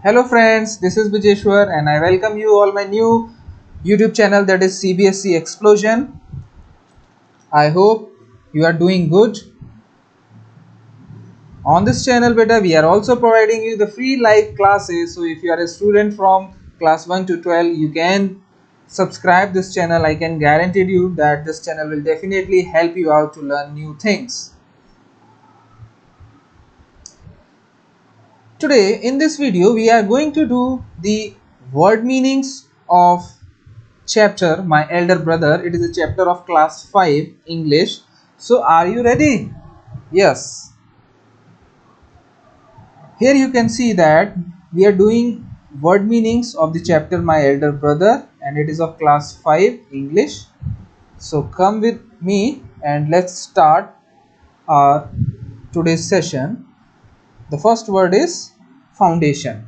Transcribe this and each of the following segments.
Hello friends, this is Vijeshwar and I welcome you all my new YouTube channel, that is CBSE Explosion. I hope you are doing good. On this channel beta we are also providing you the free live classes, so if you are a student from class 1 to 12 you can subscribe this channel. I can guarantee you that this channel will definitely help you out to learn new things. Today in this video we are going to do the word meanings of chapter My Elder Brother. It is a chapter of class 5 English. So are you ready? Yes. Here you can see that we are doing word meanings of the chapter My Elder Brother, and it is of class 5 English. So come with me and let's start our today's session. The first word is foundation.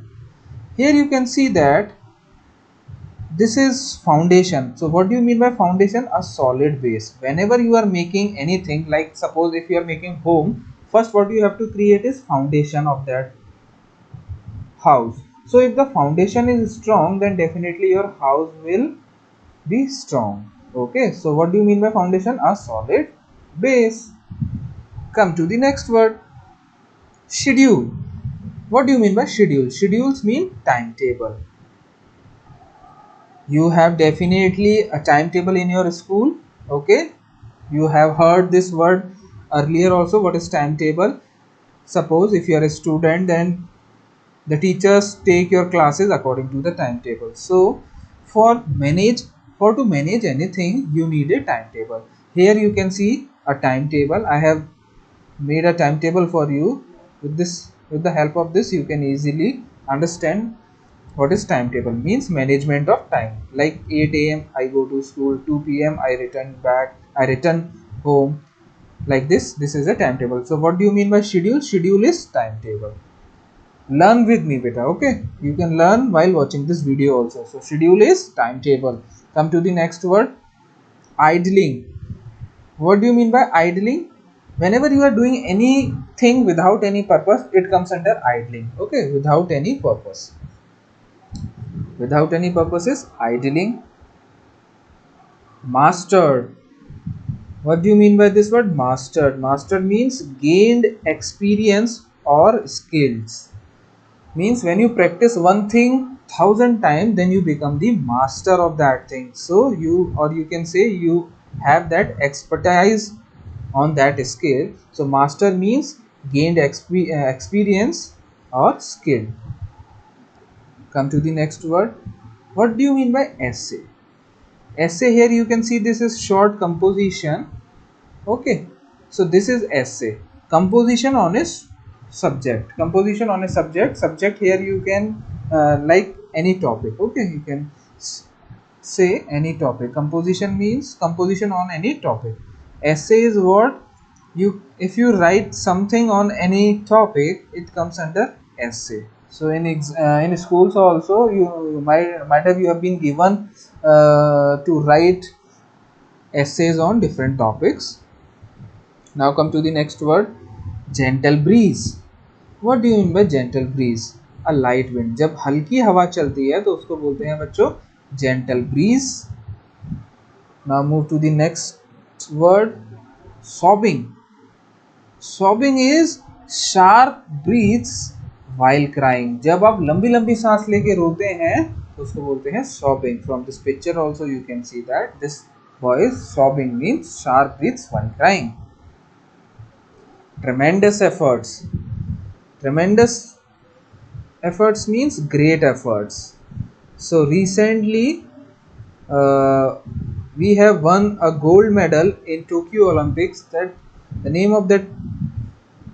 Here you can see that this is foundation. So what do you mean by foundation? A solid base. Whenever you are making anything, like suppose if you are making home, first what you have to create is foundation of that house. So if the foundation is strong, then definitely your house will be strong. Okay, so what do you mean by foundation? A solid base. Come to the next word, schedule. What do you mean by schedule? Schedules mean timetable. You have definitely a timetable in your school. Okay, you have heard this word earlier also. What is timetable? Suppose if you are a student, then the teachers take your classes according to the timetable. So for to manage anything you need a timetable. Here you can see a timetable. I have made a timetable for you. With the help of this you can easily understand what is timetable. Means management of time. Like 8 a.m. I go to school, 2 p.m. I return home. Like this is a timetable. So what do you mean by schedule? Schedule is timetable. Learn with me beta. Okay, you can learn while watching this video also. So schedule is timetable. Come to the next word, idling. What do you mean by idling? Whenever you are doing anything without any purpose, it comes under idling. Okay, without any purpose. Without any purpose is idling. Mastered. What do you mean by this word? Mastered. Mastered means gained experience or skills. Means when you practice one thing 1,000 times, then you become the master of that thing. So you can say you have that expertise on that skill. So master means gained experience or skill. Come to the next word. What do you mean by essay? Essay, here you can see this is short composition. Okay, so this is essay. Composition on a subject. Composition on a subject. Subject, here you can like any topic. Okay, you can say any topic. Composition means composition on any topic. Essay is what you, if you write something on any topic, it comes under essay. So in schools also you might have, you have been given to write essays on different topics. Now come to the next word, gentle breeze. What do you mean by gentle breeze? A light wind. जब हल्की हवा चलती है तो उसको बोलते हैं बच्चों gentle breeze. Now move to the next word, sobbing. Sobbing is sharp breaths while crying. जब आप लंबी लंबी सांस लेके रोते हैं तो उसको बोलते हैं sobbing. From this picture also you can see that this boy is sobbing, means sharp breaths while crying. Tremendous efforts. Tremendous efforts means great efforts. So recently we have won a gold medal in Tokyo Olympics. That the name of that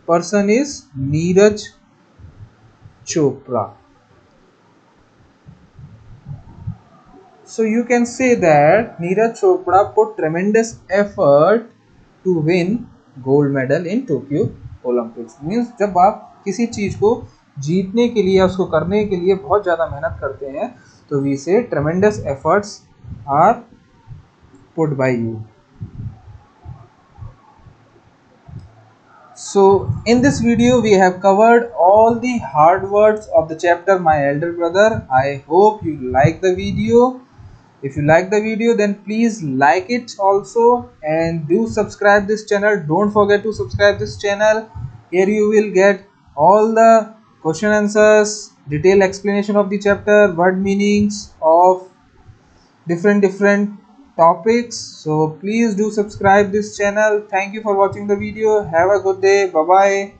person is Neeraj Chopra. So you can say that Neeraj Chopra put tremendous effort to win gold medal in Tokyo Olympics. Means जब आप किसी चीज को जीतने के लिए, उसको करने के लिए बहुत ज़्यादा मेहनत करते हैं, तो we say tremendous efforts are put by you. So in this video we have covered all the hard words of the chapter My Elder Brother. I hope you like the video. If you like the video, then please like it also, and do subscribe this channel. Don't forget to subscribe this channel. Here you will get all the question answers, detailed explanation of the chapter, word meanings of different topics. So please do subscribe this channel. Thank you for watching the video. Have a good day. Bye bye.